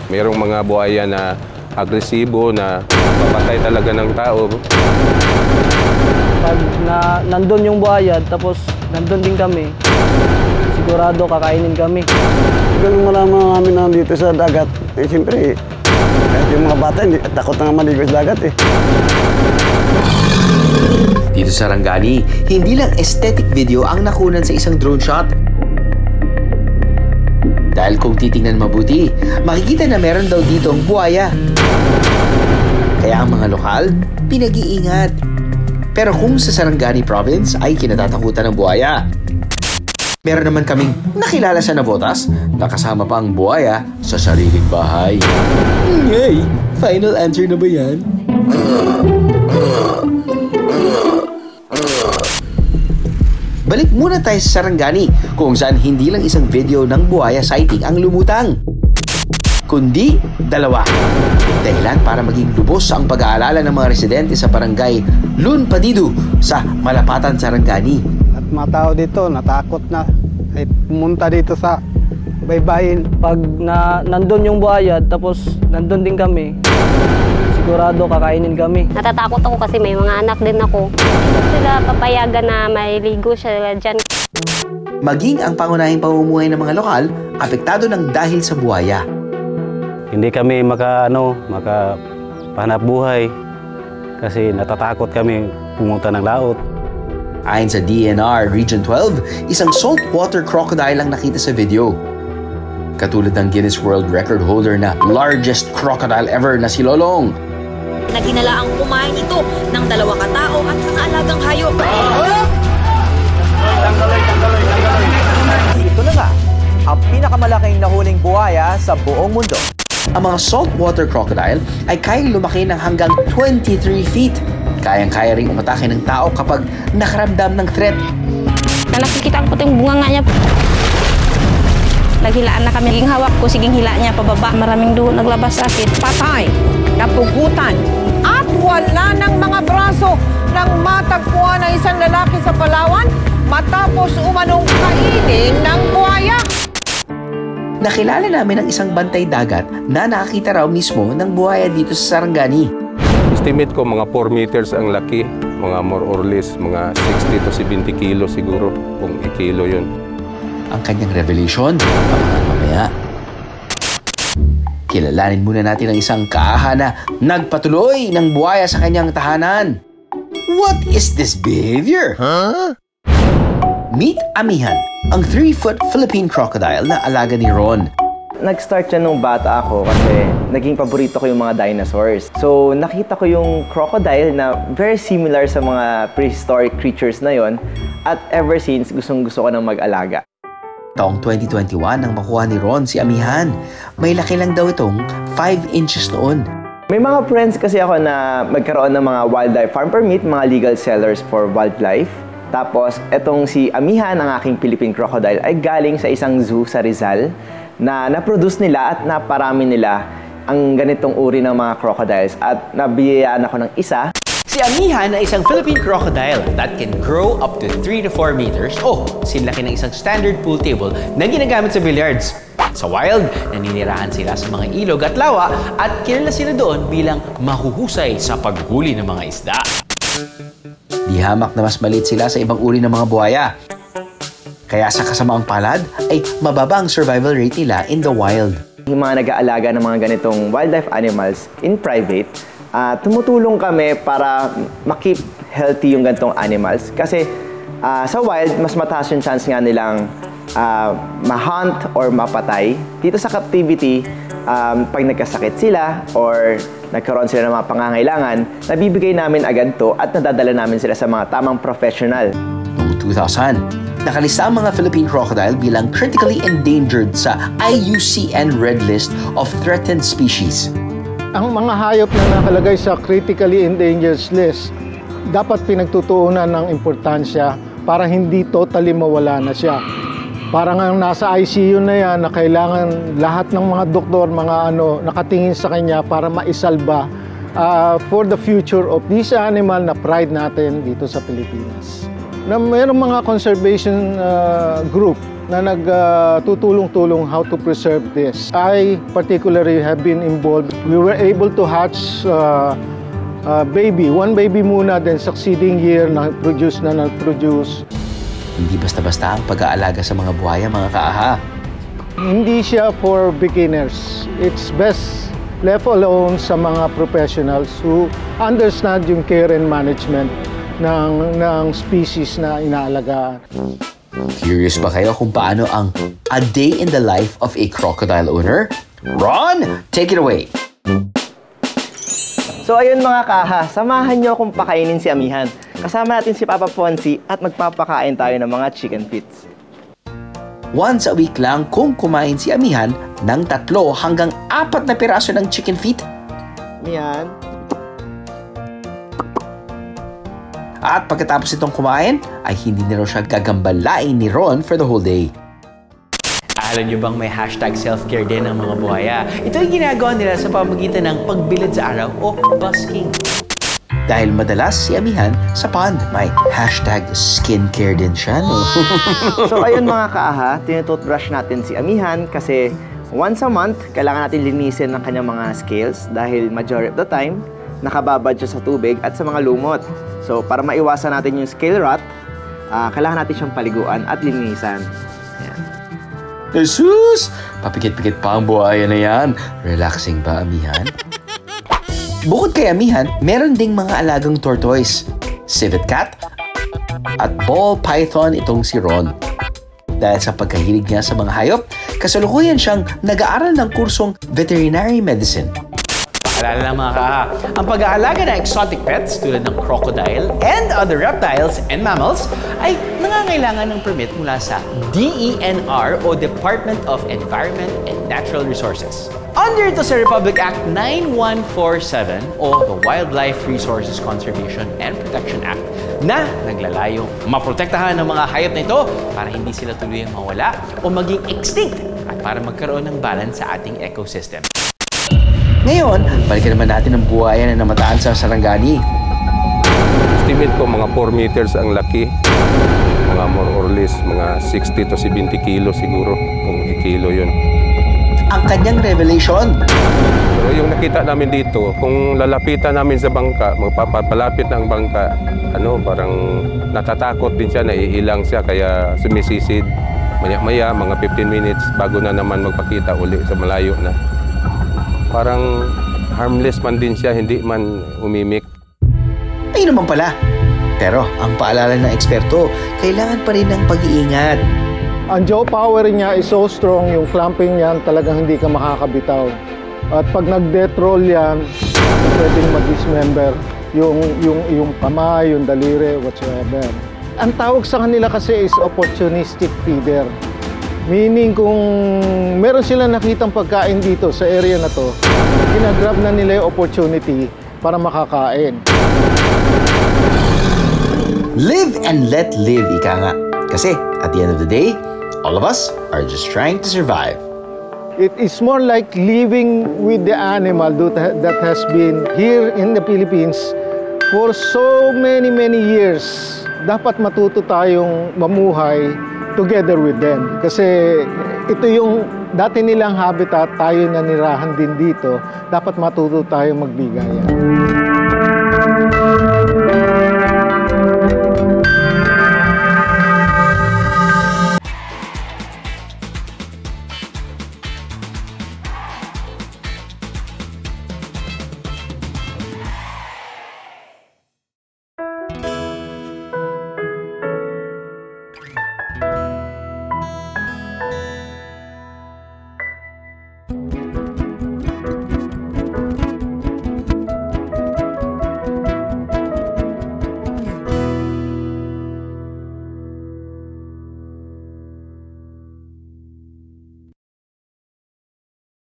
Mayroong mga buhaya na agresibo na papatay talaga ng tao. Pag nandun yung buhaya, tapos nandun din kami, sigurado kakainin kami. Ganun malaman namin na dito sa dagat, siyempre, kahit yung mga bata, takot na maligo sa dagat eh. Dito sa Sarangani, hindi lang aesthetic video ang nakunan sa isang drone shot. Dahil kung titingnan mabuti, makikita na meron daw dito ang buhaya. Kaya ang mga lokal, pinag-iingat. Pero kung sa Sarangani Province ay kinatatakutan ng buhaya, meron naman kaming nakilala sa Navotas na kasama pa ang buhaya sa sariling bahay. Ngay, final answer na ba yan? Balik muna tayo sa Sarangani kung saan hindi lang isang video ng buhaya sighting ang lumutang, kundi dalawa. Dahilan para maging lubos ang pag-aalala ng mga residente sa barangay Lun Padido sa Malapatan, Sarangani. At mga tao dito natakot na ay pumunta dito sa baybayin. Pag nandun yung buhaya, tapos nandun din kami, sigurado kakainin kami. Natatakot ako kasi may mga anak din ako. Hindi sila papayagan na mailigo siya dyan. Maging ang pangunahing pamumuhay ng mga lokal, apektado ng dahil sa buhaya. Hindi kami makapahanap buhay kasi natatakot kami pumunta ng laot. Ayon sa DNR Region 12, isang saltwater crocodile ang nakita sa video. Katulad ng Guinness World Record holder na largest crocodile ever na si Lolong. Naginala ang kumain ito ng 2 katao at mga alagang hayop. Ito na nga, ang pinakamalaking nahuling buhaya sa buong mundo. Ang mga saltwater crocodile ay kayang lumaki ng hanggang 23 feet. Kayang-kaya ring umatake ng tao kapag nakaramdam ng threat. Na nakikita ko yung bunga nga niya. Naghilaan na kami. Siging hawak ko, siging hila niya pababa. Maraming duho naglabas sa akin. Patay, napugutan, at wala ng mga braso nang matagpuan ng isang lalaki sa Palawan matapos umanong kainin ng buhaya. Nakilala namin ang isang bantay dagat na nakakita raw mismo ng buhaya dito sa Sarangani. Estimate ko mga 4 meters ang laki, mga more or less, mga 60 to 70 kilo siguro, kung ikilo yun. Ang kanyang revelation, abangan mamaya. Kilalanin muna natin ang isang kaaha na nagpatuloy ng buhaya sa kanyang tahanan. What is this behavior? Meet Amihan, ang 3-foot Philippine crocodile na alaga ni Ron. Nag-start siya nung bata ako kasi naging paborito ko yung mga dinosaurs. So nakita ko yung crocodile na very similar sa mga prehistoric creatures na yon, at ever since gustong-gusto ko nang mag-alaga. Taong 2021 nang makuha ni Ron si Amihan. May laki lang daw itong 5 inches noon. May mga friends kasi ako na magkaroon ng mga wildlife farm permit, mga legal sellers for wildlife. Tapos, etong si Amihan, ang aking Philippine crocodile, ay galing sa isang zoo sa Rizal na na-produce nila at naparami nila ang ganitong uri ng mga crocodiles. At nabiyayaan ako ng isa. Si Amihan ay isang Philippine crocodile that can grow up to 3 to 4 meters o sinlaki ng isang standard pool table na ginagamit sa billiards. Sa wild, naninirahan sila sa mga ilog at lawa at kilala sila doon bilang mahuhusay sa paghuli ng mga isda. Di hamak na mas maliit sila sa ibang uri ng mga buhaya. Kaya sa kasamaang palad ay mababa ang survival rate nila in the wild. Yung mga nag-aalaga ng mga ganitong wildlife animals in private, tumutulong kami para makip healthy yung ganitong animals. Kasi sa wild, mas mataas yung chance nga nilang ma-hunt or mapatay. Dito sa captivity, pag nagkasakit sila or nagkaroon sila ng mga pangangailangan, nabibigay namin agad to at nadadala namin sila sa mga tamang professional. Noong 2000, nakalista ang mga Philippine crocodile bilang critically endangered sa IUCN Red List of Threatened Species. Ang mga hayop na nakalagay sa critically endangered list, dapat pinagtutuunan ng importansya para hindi totally mawala na siya. Parang ang nasa ICU na yan na kailangan lahat ng mga doktor, nakatingin sa kanya para maisalba for the future of this animal na pride natin dito sa Pilipinas. Na mayroong mga conservation group na nagtutulong-tulong how to preserve this. I particularly have been involved. We were able to hatch one baby muna, then succeeding year nag-produce. Hindi basta-basta ang pag-aalaga sa mga buhaya, mga kaaha. Hindi siya for beginners. It's best left alone sa mga professionals who understand yung care and management ng species na inaalagaan. Curious ba kayo kung paano ang a day in the life of a crocodile owner? Ron, take it away! So ayun mga kaha, samahan nyo akong pakainin si Amihan. Kasama natin si Papa Fonzie at magpapakain tayo ng mga chicken feets. Once a week lang kung kumain si Amihan ng 3 hanggang 4 na piraso ng chicken feet. Amihan. At pagkatapos itong kumain, ay hindi na raw siya gagambalain ni Ron for the whole day. Alam nyo bang may hashtag self-care din ng mga buhaya? Ito ay ginagawa nila sa pamamagitan ng pagbilad sa araw o busking. Dahil madalas si Amihan sa pond, may hashtag skincare din siya, no? So ayun mga kaaha, tinutoothbrush natin si Amihan kasi once a month, kailangan natin linisin ng kanyang mga scales dahil majority of the time, nakababad siya sa tubig at sa mga lumot. So para maiwasan natin yung scale rot, kailangan natin siyang paliguan at linisan. Ayan. Jesus! Papikit-pikit pa ang buhaya na yan. Relaxing ba, Amihan? Bukod kay Amihan, meron ding mga alagang tortoise, civet cat, at ball python itong si Ron. Dahil sa pagkahilig niya sa mga hayop, kasalukuyan siyang nag-aaral ng kursong veterinary medicine. Paalala lang mga kaha, ang pag-aalaga ng exotic pets tulad ng crocodile and other reptiles and mammals ay nangangailangan ng permit mula sa DENR o Department of Environment and Natural Resources. Under ito sa Republic Act 9147 o the Wildlife Resources Conservation and Protection Act na naglalayong maprotektahan ng mga hayop na ito para hindi sila tuluyang mawala o maging extinct at para magkaroon ng balance sa ating ecosystem. Ngayon, balikan naman natin ang buhaya na namataan sa Sarangani. Estimate ko mga 4 meters ang laki. Mga more or less, mga 60 to 70 kilo siguro, kung ikilo yun. Ang kanyang revelation. Pero yung nakita namin dito, kung lalapitan namin sa bangka, magpapalapit ng bangka, parang natatakot din siya, naiilang siya, kaya sumisisid. Maya-maya, mga 15 minutes, bago na naman magpakita uli sa malayo na. Parang harmless man din siya, hindi man umimik. Ayun naman pala. Pero ang paalala ng eksperto, kailangan pa rin ng pag-iingat. Ang jaw power niya is so strong, yung clamping niyan talagang hindi ka makakabitaw. At pag nag-death roll yan, pwedeng mag-dismember yung kamay, yung daliri, whatsoever. Ang tawag sa kanila kasi is opportunistic feeder. Meaning kung meron silang nakitang pagkain dito sa area na to, ginagrab na nila yung opportunity para makakain. Live and let live, ika nga. Kasi at the end of the day, all of us are just trying to survive. It is more like living with the animal that has been here in the Philippines for so many years. Dapat matuto tayong mamuhay together with them. Kasi ito yung dati nilang habitat, tayo nanirahan din dito. Dapat matuto tayong magbigayan.